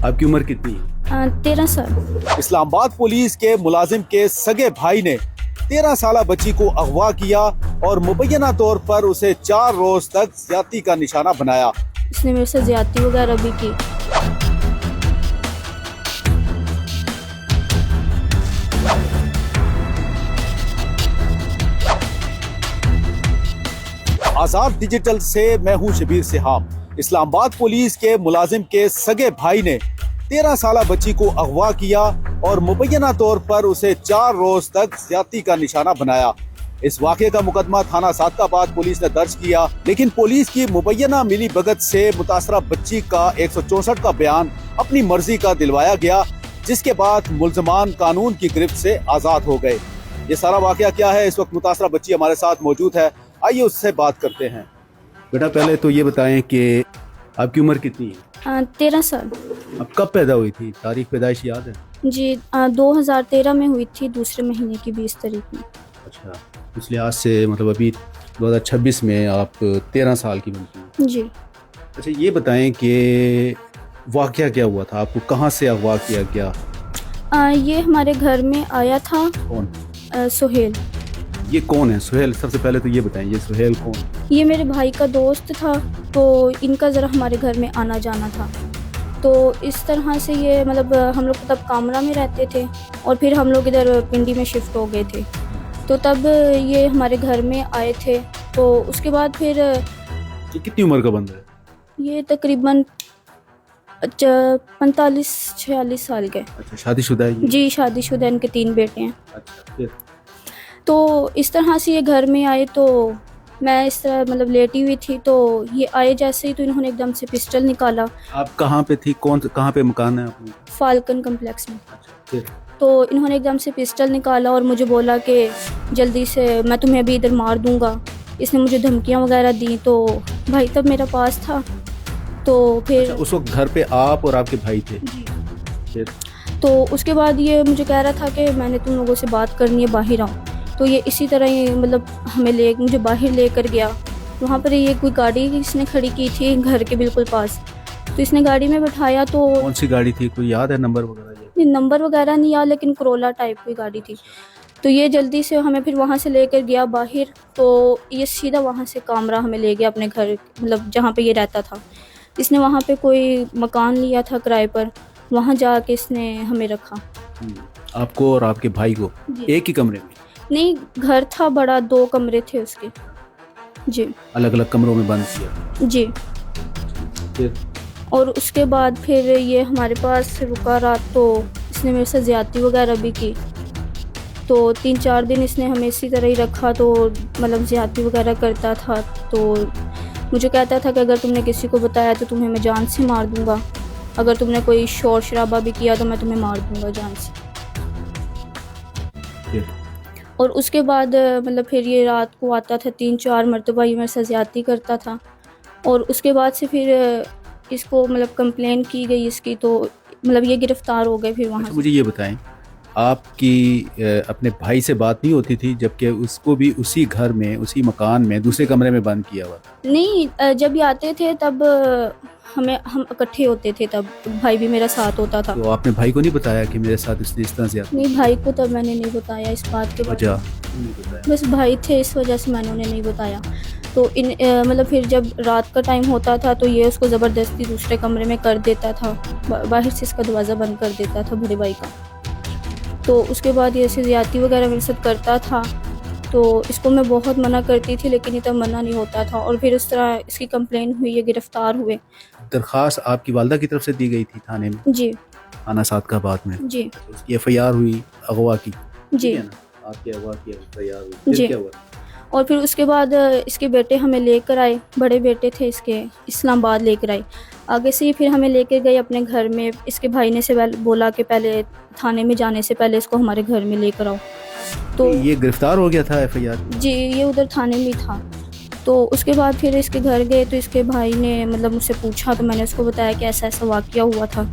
आपकी उम्र कितनी है? 13 साल। इस्लामाबाद पुलिस के मुलाजिम के सगे भाई ने 13 साला बच्ची को अगवा किया और मुबैना तौर पर उसे 4 रोज तक ज्यादती का निशाना बनाया। इसने मेरे से ज्यादती वगैरह भी की। आजाद डिजिटल से मैं हूं शबीर सिहाब। इस्लामाबाद पुलिस के मुलाजिम के सगे भाई ने 13 साला बच्ची को अगवा किया और मुबैना तौर पर उसे 4 रोज तक ज्यादती का निशाना बनाया। इस वाक़े का मुकदमा थाना सादकाबाद पुलिस ने दर्ज किया, लेकिन पुलिस की मुबैना मिली भगत से मुतासरा बच्ची का 164 का बयान अपनी मर्जी का दिलवाया गया, जिसके बाद मुल्ज़मान कानून की गिरफ्त से आज़ाद हो गए। ये सारा वाक़या क्या है, इस वक्त मुतासरा बच्ची हमारे साथ मौजूद है, आइए उससे बात करते हैं। बेटा पहले तो ये बताएं कि आपकी उम्र कितनी है? 13 साल। अब कब पैदा हुई थी? तारीख पैदाइश याद है? जी 2013 में हुई थी, दूसरे महीने की 20 तारीख में। अच्छा, इस लिहाज से मतलब अभी 2026 में आप 13 साल की बनती हैं। जी। अच्छा ये बताएं कि वाक़या क्या हुआ था, आपको कहाँ से अगवा किया गया? ये हमारे घर में आया था। कौन? सुहेल। ये कौन है सुहेल? सबसे पहले तो ये बताएं, ये सुहेल कौन? ये मेरे भाई का दोस्त था, तो इनका ज़रा हमारे घर में आना जाना था। तो इस तरह से ये मतलब हम लोग तब कामरा में रहते थे और फिर हम लोग इधर पिंडी में शिफ्ट हो गए थे। तो तब ये हमारे घर में आए थे। तो उसके बाद फिर ये कितनी उम्र का बंदा है? ये तकरीबन 45-46 साल के। अच्छा, शादीशुदा है ये? जी शादीशुदा, इनके 3 बेटे हैं। अच्छा, फिर? तो इस तरह से ये घर में आए, तो मैं इस तरह मतलब लेटी हुई थी, तो ये आए जैसे ही तो इन्होंने एकदम से पिस्टल निकाला। आप कहाँ पे थी? कहाँ पे मकान है आपका? फाल्कन कम्प्लेक्स में। अच्छा, फिर? तो इन्होंने एकदम से पिस्टल निकाला और मुझे बोला कि जल्दी से मैं तुम्हें अभी इधर मार दूंगा। इसने मुझे धमकियां वगैरह दी। तो भाई तब मेरा पास था, तो फिर अच्छा, उस वक्त घर पे आप और आपके भाई थे? जी। फिर? तो उसके बाद ये मुझे कह रहा था कि मैंने तुम लोगों से बात करनी है, बाहर आओ। तो ये इसी तरह ही मतलब मुझे बाहर लेकर गया। वहाँ पर ये कोई गाड़ी इसने खड़ी की थी घर के बिल्कुल पास, तो इसने गाड़ी में बैठाया। तो कौन सी गाड़ी थी, कोई याद है नंबर वगैरह? नंबर वगैरह नहीं याद, लेकिन करोला टाइप की गाड़ी थी। तो ये जल्दी से हमें फिर वहाँ से लेकर गया बाहर। तो ये सीधा वहाँ से कामरा हमें ले गया अपने घर, मतलब जहाँ पे ये रहता था। इसने वहाँ पे कोई मकान लिया था किराए पर, वहाँ जाके इसने हमें रखा। आपको और आपके भाई को एक ही कमरे में? नहीं, घर था बड़ा, 2 कमरे थे उसके। जी। अलग अलग कमरों में बंद किया? जी। फिर? और उसके बाद फिर ये हमारे पास रुका रात, तो इसने मेरे से ज्यादती वगैरह भी की। तो 3-4 दिन इसने हमें इसी तरह ही रखा, तो मतलब ज्यादती वगैरह करता था। तो मुझे कहता था कि अगर तुमने किसी को बताया तो तुम्हें मैं जान से मार दूंगा, अगर तुमने कोई शोर शराबा भी किया तो मैं तुम्हें मार दूंगा जान से। फिर? और उसके बाद मतलब फिर ये रात को आता था, 3-4 मरतबा ये मेरे से ज्यादती करता था। और उसके बाद से फिर इसको मतलब कंप्लेन की गई इसकी, तो मतलब ये गिरफ्तार हो गए फिर वहाँ अच्छा, से। मुझे ये बताएं, आपकी अपने भाई से बात नहीं होती थी जबकि उसको भी उसी घर में, उसी मकान में, दूसरे कमरे में बंद किया हुआ था? नहीं, जब ये आते थे तब हम इकट्ठे होते थे, तब भाई भी मेरा साथ होता था। तो आपने भाई को नहीं बताया कि मेरे साथ इसने इस तरह से नहीं, भाई को तब मैंने नहीं बताया इस बात के बारे में। नहीं बताया? बस भाई थे, इस वजह से मैंने उन्हें नहीं बताया। तो मतलब फिर जब रात का टाइम होता था तो ये उसको ज़बरदस्ती दूसरे कमरे में कर देता था, बाहर से इसका दरवाज़ा बंद कर देता था बड़े भाई का। तो उसके बाद ये ऐसे ज़्यादती वगैरह मेरे साथ करता था। तो इसको मैं बहुत मना करती थी, लेकिन ये तब मना नहीं होता था। और फिर उस तरह इसकी कंप्लेन हुई, ये गिरफ़्तार हुए। दरख्वास्त आपकी वालदा की तरफ से दी गई थी थाने में? जी। थाना सादकाबाद में? जी। उसकी FIR हुई अगवा की? जी। ठीक है ना, आपकी अगवा की FIR हुई, फिर जी। क्या हुआ? और फिर उसके बाद इसके बेटे हमें लेकर आए, बड़े बेटे थे इसके, इस्लामाबाद लेकर आए। आगे से फिर हमें लेकर गए अपने घर में। इसके भाई ने से बोला कि पहले थाने में जाने से पहले इसको हमारे घर में लेकर आओ। तो ये गिरफ्तार हो गया था FIR? जी, ये उधर थाने में था। तो उसके बाद फिर इसके घर गए, तो इसके भाई ने मतलब मुझसे पूछा, तो मैंने उसको बताया कि ऐसा ऐसा वाक़या हुआ था।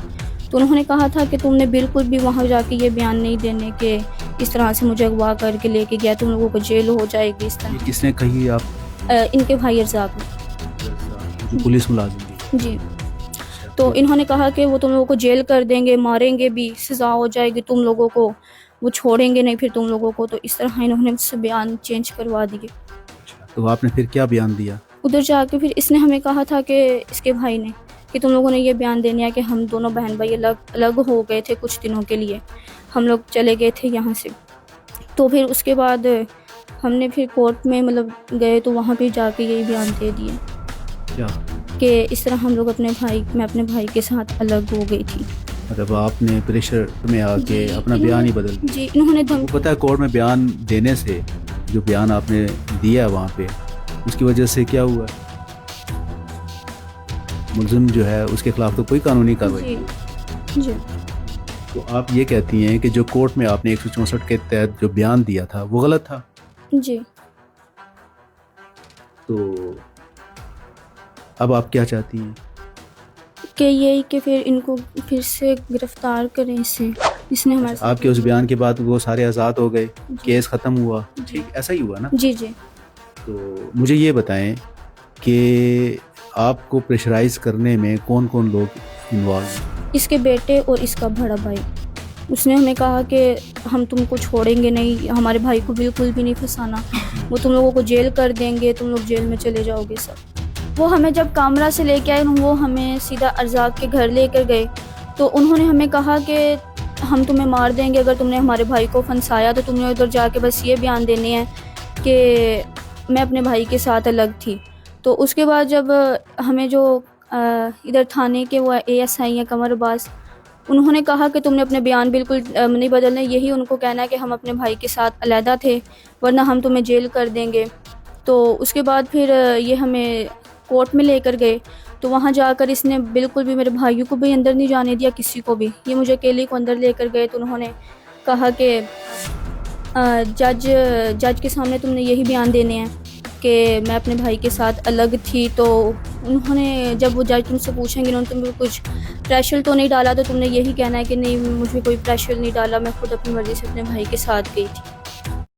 तो उन्होंने कहा था कि तुमने बिल्कुल भी वहाँ जाके ये बयान नहीं देने के इस तरह से मुझे अगवा करके लेके गया, तुम लोगों को जेल हो जाएगी इस तरह। ये किसने कही? आप? इनके भाई अर्ज़ाक ने। जो पुलिस मुलाजिम थी? जी। تو انہوں نے کہا کہ وہ تم لوگوں کو جیل کر دیں گے، ماریں گے بھی، سزا ہو جائے گی تم لوگوں کو، وہ چھوڑیں گے نہیں پھر تم لوگوں کو. تو اس طرح انہوں نے مجھ سے بیان چینج کروا دیے. تو آپ نے پھر کیا بیان دیا؟ ادھر جا کے پھر اس نے ہمیں کہا تھا کہ اس کے بھائی نے کہ تم لوگوں نے یہ بیان دینا ہے کہ ہم دونوں بہن بھائی الگ ہو گئے تھے کچھ دنوں کے لیے، ہم لوگ چلے گئے تھے یہاں سے. تو پھر اس کے بعد ہم نے پھر کورٹ میں مطلب گئے تو وہاں پہ جا کے یہی بیان دے دیے کیا کہ اس طرح ہم لوگ میں اپنے بھائی کے ساتھ الگ ہو گئی تھی. مطلب آپ نے پریشر میں آ کے اپنا بیان ہی بدل دیا؟ جی انہوں نے پتہ ہے کورٹ میں بیان دینے سے جو بیان آپ نے دیا وہاں پہ اس کی وجہ سے کیا ہوا؟ ملزم جو ہے اس کے خلاف تو کوئی قانونی کارروائی. جی تو آپ یہ کہتی ہیں کہ جو کورٹ میں آپ نے 164 کے تحت جو بیان دیا تھا وہ غلط تھا؟ جی. تو اب آپ کیا چاہتی ہیں؟ کہ یہی کہ پھر ان کو پھر سے گرفتار کریں اس نے ہمارے آپ کے اس بیان کے بعد وہ سارے آزاد ہو گئے، کیس ختم ہوا، ٹھیک ایسا ہی ہوا نا؟ جی جی. تو مجھے یہ بتائیں کہ آپ کو پریشرائز کرنے میں کون کون لوگ انوالو ہیں؟ اس کے بیٹے اور اس کا بڑا بھائی. اس نے ہمیں کہا کہ ہم تم کو چھوڑیں گے نہیں، ہمارے بھائی کو بالکل بھی نہیں پھنسانا، وہ تم لوگوں کو جیل کر دیں گے، تم لوگ جیل میں چلے جاؤ گے سب. وہ ہمیں جب کامرا سے لے کے آئے وہ ہمیں سیدھا ارزاق کے گھر لے کر گئے. تو انہوں نے ہمیں کہا کہ ہم تمہیں مار دیں گے اگر تم نے ہمارے بھائی کو پھنسایا. تو تم نے ادھر جا کے بس یہ بیان دینے ہیں کہ میں اپنے بھائی کے ساتھ الگ تھی. تو اس کے بعد جب ہمیں جو ادھر تھانے کے وہ ASI ہیں قمر عباس، انہوں نے کہا کہ تم نے اپنے بیان بالکل نہیں بدلنے، یہی ان کو کہنا ہے کہ ہم اپنے بھائی کے ساتھ علیحدہ تھے ورنہ ہم تمہیں جیل کر دیں گے. تو اس کے بعد پھر یہ ہمیں کورٹ میں لے کر گئے. تو وہاں جا کر اس نے بالکل بھی میرے بھائیوں کو بھی اندر نہیں جانے دیا، کسی کو بھی. یہ مجھے اکیلے کو اندر لے کر گئے. تو انہوں نے کہا کہ جج کے سامنے تم نے یہی بیان دینے ہیں کہ میں اپنے بھائی کے ساتھ الگ تھی. تو انہوں نے جب وہ جج تم سے پوچھیں گے انہوں نے تم کو کچھ پریشر تو نہیں ڈالا، تو تم نے یہی کہنا ہے کہ نہیں مجھے کوئی پریشر نہیں ڈالا، میں خود اپنی مرضی سے اپنے بھائی کے ساتھ گئی تھی.